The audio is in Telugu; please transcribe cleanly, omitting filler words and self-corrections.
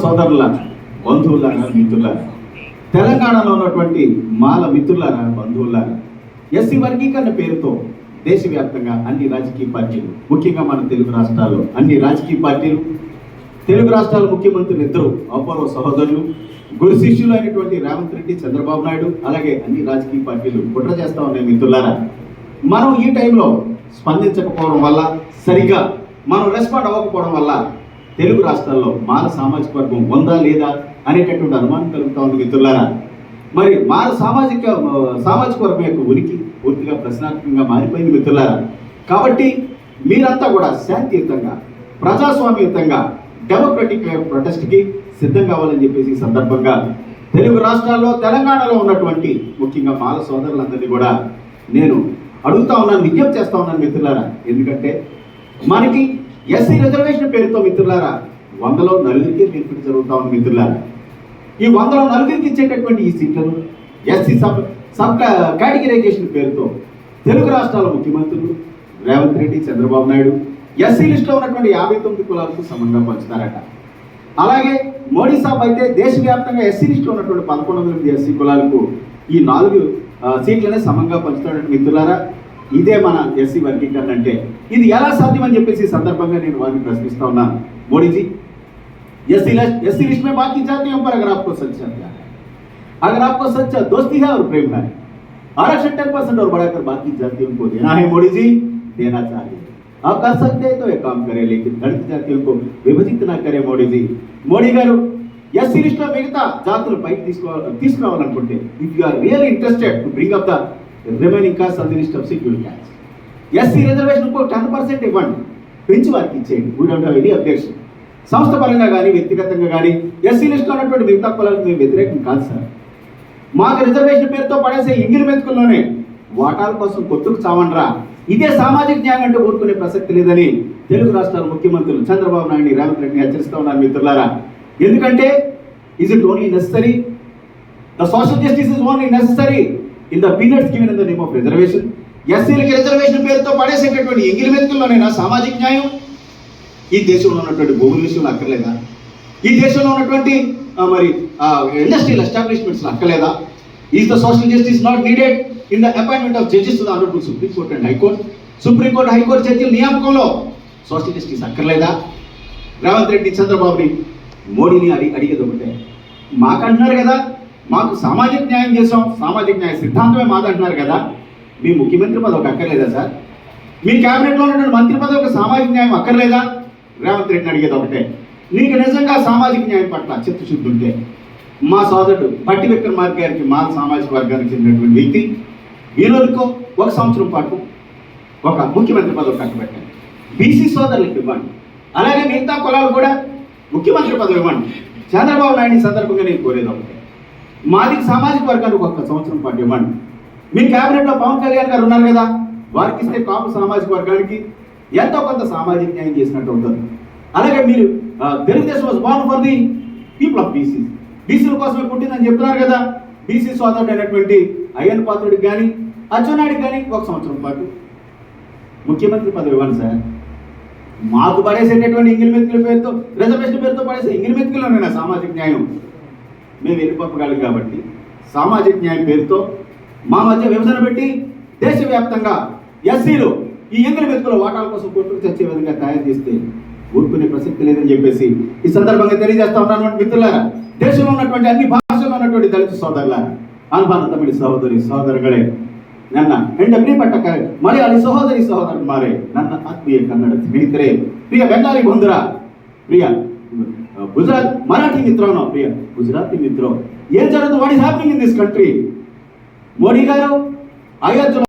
సోదరులారా, బంధువులారా, మిత్రులారా, తెలంగాణలో ఉన్నటువంటి మాల మిత్రులారా, బంధువులారా, ఎస్సీ వర్గీకరణ పేరుతో దేశవ్యాప్తంగా అన్ని రాజకీయ పార్టీలు, ముఖ్యంగా మన తెలుగు రాష్ట్రాల్లో అన్ని రాజకీయ పార్టీలు, తెలుగు రాష్ట్రాల ముఖ్యమంత్రులు ఇద్దరు అపూర్వ సహోదరులు, గురు శిష్యులు అయినటువంటి రేవంత్ రెడ్డి, చంద్రబాబు నాయుడు, అలాగే అన్ని రాజకీయ పార్టీలు కుట్ర చేస్తా ఉన్నాయి. మిత్రులారా, మనం ఈ టైంలో స్పందించకపోవడం వల్ల, సరిగా మనం రెస్పాండ్ అవ్వకపోవడం వల్ల తెలుగు రాష్ట్రాల్లో మాల సామాజిక వర్గం ఉందా లేదా అనేటటువంటి అనుమానం కలుగుతా ఉంది. మిత్రులారా, మరి మాల సామాజిక వర్గం యొక్క ఉనికి పూర్తిగా ప్రశ్నాత్మకంగా మారిపోయింది. మిత్రులారా, కాబట్టి మీరంతా కూడా శాంతియుతంగా, ప్రజాస్వామ్యయుతంగా, డెమోక్రటిక్ ప్రొటెస్ట్కి సిద్ధం కావాలని చెప్పేసి ఈ సందర్భంగా తెలుగు రాష్ట్రాల్లో, తెలంగాణలో ఉన్నటువంటి ముఖ్యంగా మాల సోదరులందరినీ కూడా నేను అడుగుతా ఉన్నాను, విజ్ఞప్తి చేస్తా ఉన్నాను. మిత్రులారా, ఎందుకంటే మనకి ఎస్సీ రిజర్వేషన్ పేరుతో మిత్రులారా 100లో నలుగురికి బెనిఫిట్ జరుగుతా ఉంది. మిత్రులారా, ఈ 100లో నలుగురికి ఇచ్చేటటువంటి ఈ సీట్లను ఎస్సీ సబ్ కేటగిరైజేషన్ పేరుతో తెలుగు రాష్ట్రాల ముఖ్యమంత్రులు రేవంత్ రెడ్డి, చంద్రబాబు నాయుడు ఎస్సీ లిస్టులో ఉన్నటువంటి 59 కులాలకు సమంగా పంచుతారట. అలాగే మోడీ సాబ్ అయితే దేశవ్యాప్తంగా ఎస్సీ లిస్టులో ఉన్నటువంటి 1100 ఎస్సీ కులాలకు ఈ 4 సీట్లనే సమంగా పంచుతారట. మిత్రులారా, ఇదే మన ఎస్సీ వర్గీకరణ అంటే ఇది ఎలా సాధ్యమని చెప్పేసి ఈ సందర్భంగా నేను వారిని ప్రశ్నిస్తా ఉన్నాను. మోడీజీ, एससी लिस्ट में बाकी जातियों पर अगर आपको सच है, अगर आपको सच दोस्ती है और प्रेम है, आरक्षण 10% और बढ़ाकर बाकी जातियों को देना है, मोदी जी देना चाहिए। आप कर सकते हैं तो एक काम करें, लेकिन दलित जातियों को विभजित ना करें। मोदी जी, మోడీ గారు ఎస్సీ లిస్ట్ లో మిగతా జాతులు పైకి తీసుకురావాలనుకుంటే, if you are really interested to bring up the remaining caste on the list of scheduled caste, SC reservation కు 10% ఇవ్వండి, పెంచి వారికి ఇచ్చేయండి. We don't have any objection. సంస్థ పరంగా కానీ వ్యక్తిగతంగా కానీ ఎస్సీ లిస్ట్లో ఉన్నటువంటి మిగతా కులాలకు మేము వ్యతిరేకం కాదు సార్. మాకు రిజర్వేషన్ పేరుతో పడేసే ఇంగిలి మెతుకుల్లోనే వాటాల కోసం కొట్టుకు చావండ్రా, ఇదే సామాజిక న్యాయం అంటే ఊరుకునే ప్రసక్తి లేదని తెలుగు రాష్ట్రాల ముఖ్యమంత్రులు చంద్రబాబు నాయుడు, రేవంత్ రెడ్డిని హెచ్చరిస్తూ ఉన్నారు. మిత్రులారా, ఎందుకంటే is it only necessary, the social justice is only necessary in the periods given in the name of reservation. ఎస్సీలకి రిజర్వేషన్ పేరుతో పడేసేటటువంటి ఎంగిలి మెతుకుల్లోనైనా సామాజిక న్యాయం? ఈ దేశంలో ఉన్నటువంటి భూముల విషయంలో అక్కర్లేదా? ఈ దేశంలో ఉన్నటువంటి మరి ఇండస్ట్రియల్ ఎస్టాబ్లిష్మెంట్స్లో అక్కర్లేదా? Is the social justice not needed in the appointment of judges to the honourable Supreme Court and High Court? Supreme Court, High Court జడ్జిల నియామకంలో సోషల్ జస్టిస్ అక్కర్లేదా? రేవంత్ రెడ్డి, చంద్రబాబుని, మోడీని అడిగేది ఒకటే, మాకంటున్నారు కదా, మాకు సామాజిక న్యాయం చేసాం, సామాజిక న్యాయ సిద్ధాంతమే మాదంటున్నారు కదా, మీ ముఖ్యమంత్రి పదవికి అక్కర్లేదా సార్? మీ క్యాబినెట్లో ఉన్నటువంటి మంత్రి పదవికి సామాజిక న్యాయం అక్కర్లేదా? రేవంత్ రెడ్డిని అడిగేది ఒకటే, నీకు నిజంగా సామాజిక న్యాయం పట్ల చిత్తశుద్ధి ఉంటే మా సోదరుడు భట్టి విక్రమార్క గారికి, మా సామాజిక వర్గానికి చెందినటువంటి వ్యక్తి, ఈ రోజుకో 1 సంవత్సరం పాటు ఒక ముఖ్యమంత్రి పదవి కట్టబెట్టండి, బీసీ సోదరులకు ఇవ్వండి, అలాగే మిగతా కులాలు కూడా ముఖ్యమంత్రి పదవి ఇవ్వండి. చంద్రబాబు నాయుడు సందర్భంగా నేను కోరేది ఒకటే, మాది సామాజిక వర్గానికి 1 సంవత్సరం పాటు ఇవ్వండి. మీ క్యాబినెట్లో పవన్ కళ్యాణ్ గారు ఉన్నారు కదా, వారికి ఇస్తే కాపు సామాజిక వర్గానికి ఎంతో కొంత సామాజిక న్యాయం చేసినట్టు ఉంటుంది. అలాగే మీరు Telugu Desam was Born for the people of BC, బీసీల కోసమే పుట్టిందని చెప్తున్నారు కదా, బీసీ సోదరుడు అయినటువంటి అయ్యన్ పాత్రుడికి కానీ, అచ్చెన్నాయుడికి కానీ 1 సంవత్సరం పాటు ముఖ్యమంత్రి పదవి ఇవ్వండి సార్. మాకు పడేసేటటువంటి ఇంగిలి మెతుకుల పేరుతో, రిజర్వేషన్ పేరుతో పడేసే ఇంగిలి మెతుకుల్లోనైనా సామాజిక న్యాయం మేము వెళ్ళిపోగలం. కాబట్టి సామాజిక న్యాయం పేరుతో మా మధ్య విభజన పెట్టి దేశవ్యాప్తంగా ఎస్సీలు ఈ ఎంగిలి మెతుకుల వాటాల కోసం కొట్టుకు చచ్చే విధంగా తయారు చేస్తే ఊరుకునే ప్రసక్తి లేదని చెప్పేసి ఈ సందర్భంగా తెలియజేస్తా ఉన్నాను. మిత్రులారా, దేశంలో ఉన్నటువంటి అన్ని భాషల్లో ఉన్నటువంటి దళిత సోదరులారా, అనుభాన తమిళ సహోదరి సహోదరుಗಳೇ, ನನ್ನ ಹೆಂಡ ಪ್ರಿಯಪಟ್ಟ ಮಲಯಾಳಿ ಸಹೋದರಮಾರೇ, ನನ್ನ ಆತ್ಮೀಯ ಕನ್ನಡ ಸ್ನೇಹಿತರೆ, ಪ್ರಿಯ ಬೆಂಗಾಲಿ ಬಂಧುರ, ಪ್ರಿಯ ಗುಜರಾತ್ ಮರಾಠಿ ಮಿತ್ರೋನೋ, ಪ್ರಿಯ ಗುಜರಾತಿ ಮಿತ್ರೋ, ಏನ್ ಜరుగుతుంది? What is happening in this country? Modi garu 5